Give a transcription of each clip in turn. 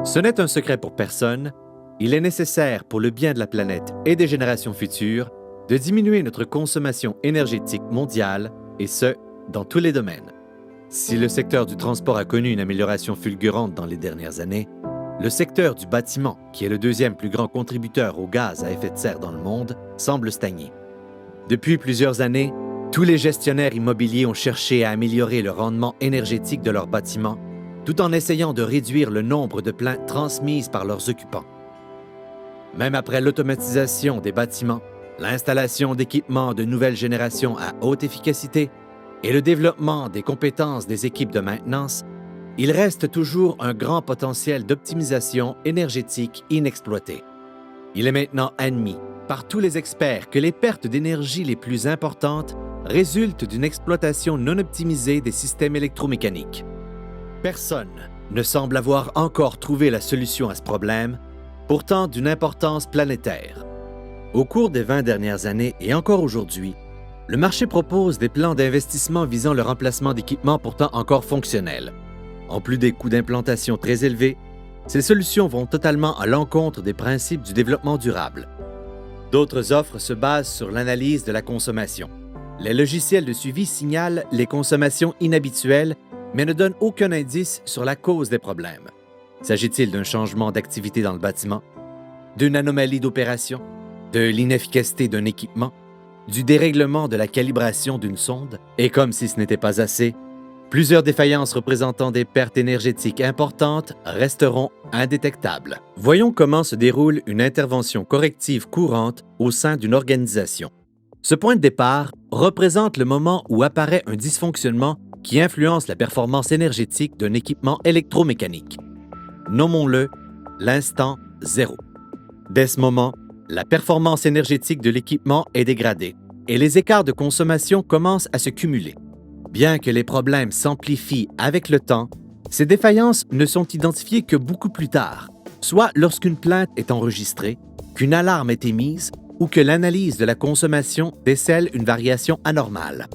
Ce n'est un secret pour personne, il est nécessaire pour le bien de la planète et des générations futures de diminuer notre consommation énergétique mondiale, et ce, dans tous les domaines. Si le secteur du transport a connu une amélioration fulgurante dans les dernières années, le secteur du bâtiment, qui est le deuxième plus grand contributeur aux gaz à effet de serre dans le monde, semble stagner. Depuis plusieurs années, tous les gestionnaires immobiliers ont cherché à améliorer le rendement énergétique de leurs bâtiments, tout en essayant de réduire le nombre de plaintes transmises par leurs occupants. Même après l'automatisation des bâtiments, l'installation d'équipements de nouvelle génération à haute efficacité et le développement des compétences des équipes de maintenance, il reste toujours un grand potentiel d'optimisation énergétique inexploité. Il est maintenant admis par tous les experts que les pertes d'énergie les plus importantes résultent d'une exploitation non optimisée des systèmes électromécaniques. Personne ne semble avoir encore trouvé la solution à ce problème, pourtant d'une importance planétaire. Au cours des 20 dernières années et encore aujourd'hui, le marché propose des plans d'investissement visant le remplacement d'équipements pourtant encore fonctionnels. En plus des coûts d'implantation très élevés, ces solutions vont totalement à l'encontre des principes du développement durable. D'autres offres se basent sur l'analyse de la consommation. Les logiciels de suivi signalent les consommations inhabituelles, mais ne donnent aucun indice sur la cause des problèmes. S'agit-il d'un changement d'activité dans le bâtiment, d'une anomalie d'opération, de l'inefficacité d'un équipement, du dérèglement de la calibration d'une sonde? Et comme si ce n'était pas assez, plusieurs défaillances représentant des pertes énergétiques importantes resteront indétectables. Voyons comment se déroule une intervention corrective courante au sein d'une organisation. Ce point de départ représente le moment où apparaît un dysfonctionnement qui influence la performance énergétique d'un équipement électromécanique. Nommons-le l'instant zéro. Dès ce moment, la performance énergétique de l'équipement est dégradée et les écarts de consommation commencent à se cumuler. Bien que les problèmes s'amplifient avec le temps, ces défaillances ne sont identifiées que beaucoup plus tard, soit lorsqu'une plainte est enregistrée, qu'une alarme est émise ou que l'analyse de la consommation décèle une variation anormale.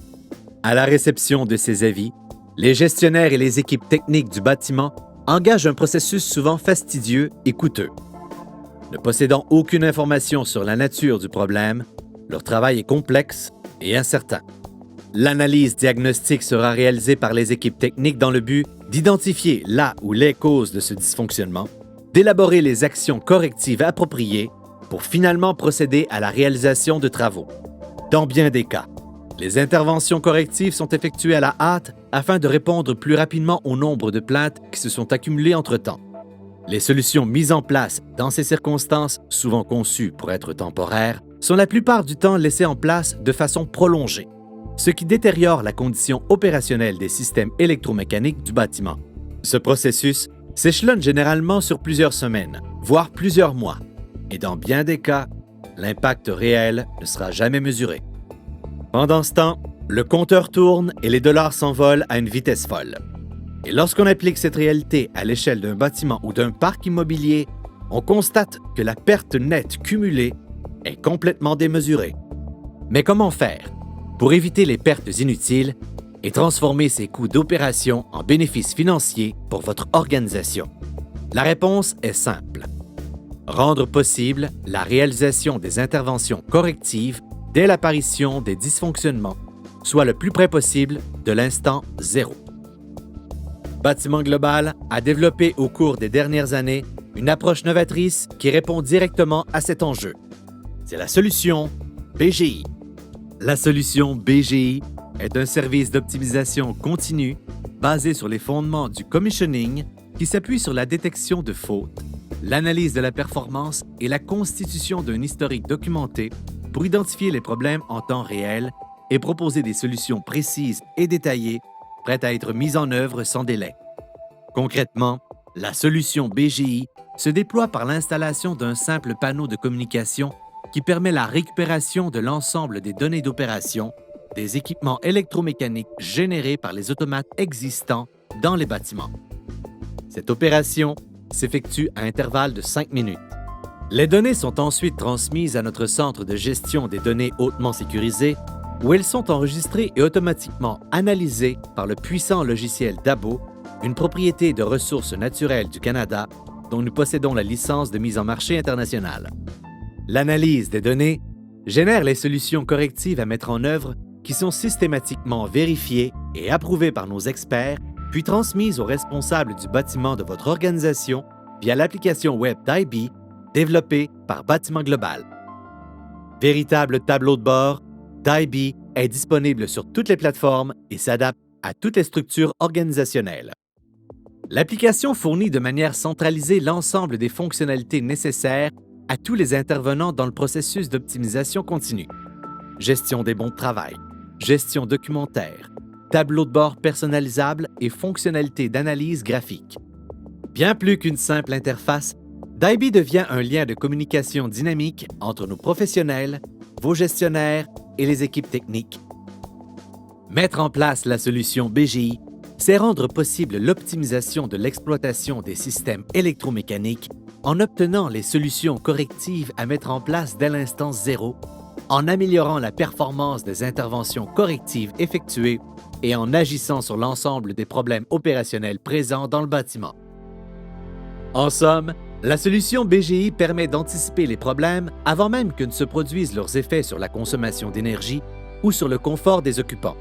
À la réception de ces avis, les gestionnaires et les équipes techniques du bâtiment engagent un processus souvent fastidieux et coûteux. Ne possédant aucune information sur la nature du problème, leur travail est complexe et incertain. L'analyse diagnostique sera réalisée par les équipes techniques dans le but d'identifier la ou les causes de ce dysfonctionnement, d'élaborer les actions correctives appropriées pour finalement procéder à la réalisation de travaux. Dans bien des cas, les interventions correctives sont effectuées à la hâte afin de répondre plus rapidement au nombre de plaintes qui se sont accumulées entre-temps. Les solutions mises en place dans ces circonstances, souvent conçues pour être temporaires, sont la plupart du temps laissées en place de façon prolongée, ce qui détériore la condition opérationnelle des systèmes électromécaniques du bâtiment. Ce processus s'échelonne généralement sur plusieurs semaines, voire plusieurs mois, et dans bien des cas, l'impact réel ne sera jamais mesuré. Pendant ce temps, le compteur tourne et les dollars s'envolent à une vitesse folle. Et lorsqu'on applique cette réalité à l'échelle d'un bâtiment ou d'un parc immobilier, on constate que la perte nette cumulée est complètement démesurée. Mais comment faire pour éviter les pertes inutiles et transformer ces coûts d'opération en bénéfices financiers pour votre organisation? La réponse est simple. Rendre possible la réalisation des interventions correctives dès l'apparition des dysfonctionnements, soit le plus près possible de l'instant zéro. Bâtiment Global a développé au cours des dernières années une approche novatrice qui répond directement à cet enjeu. C'est la solution BGI. La solution BGI est un service d'optimisation continue basé sur les fondements du commissioning qui s'appuie sur la détection de fautes, l'analyse de la performance et la constitution d'un historique documenté pour identifier les problèmes en temps réel et proposer des solutions précises et détaillées prêtes à être mises en œuvre sans délai. Concrètement, la solution BGI se déploie par l'installation d'un simple panneau de communication qui permet la récupération de l'ensemble des données d'opération des équipements électromécaniques générés par les automates existants dans les bâtiments. Cette opération s'effectue à intervalles de 5 minutes. Les données sont ensuite transmises à notre centre de gestion des données hautement sécurisé, où elles sont enregistrées et automatiquement analysées par le puissant logiciel Dabo, une propriété de ressources naturelles du Canada, dont nous possédons la licence de mise en marché internationale. L'analyse des données génère les solutions correctives à mettre en œuvre qui sont systématiquement vérifiées et approuvées par nos experts, puis transmises aux responsables du bâtiment de votre organisation via l'application web d'IB développée par Bâtiment Global. Véritable tableau de bord, d'IB est disponible sur toutes les plateformes et s'adapte à toutes les structures organisationnelles. L'application fournit de manière centralisée l'ensemble des fonctionnalités nécessaires à tous les intervenants dans le processus d'optimisation continue. Gestion des bons de travail, gestion documentaire, tableau de bord personnalisable et fonctionnalités d'analyse graphique. Bien plus qu'une simple interface, d'IB devient un lien de communication dynamique entre nos professionnels, vos gestionnaires et les équipes techniques. Mettre en place la solution BGI, c'est rendre possible l'optimisation de l'exploitation des systèmes électromécaniques en obtenant les solutions correctives à mettre en place dès l'instance zéro, en améliorant la performance des interventions correctives effectuées et en agissant sur l'ensemble des problèmes opérationnels présents dans le bâtiment. En somme, la solution BGI permet d'anticiper les problèmes avant même que ne se produisent leurs effets sur la consommation d'énergie ou sur le confort des occupants.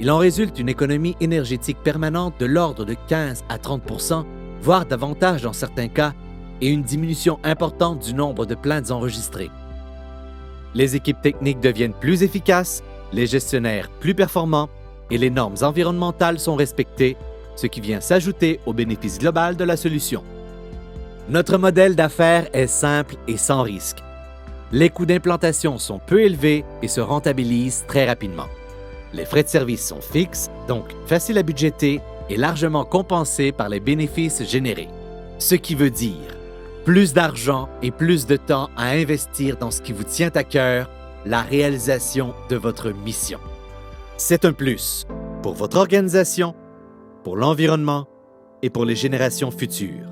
Il en résulte une économie énergétique permanente de l'ordre de 15 à 30 %, voire davantage dans certains cas, et une diminution importante du nombre de plaintes enregistrées. Les équipes techniques deviennent plus efficaces, les gestionnaires plus performants et les normes environnementales sont respectées, ce qui vient s'ajouter au bénéfice global de la solution. Notre modèle d'affaires est simple et sans risque. Les coûts d'implantation sont peu élevés et se rentabilisent très rapidement. Les frais de service sont fixes, donc faciles à budgéter et largement compensés par les bénéfices générés. Ce qui veut dire plus d'argent et plus de temps à investir dans ce qui vous tient à cœur, la réalisation de votre mission. C'est un plus pour votre organisation, pour l'environnement et pour les générations futures.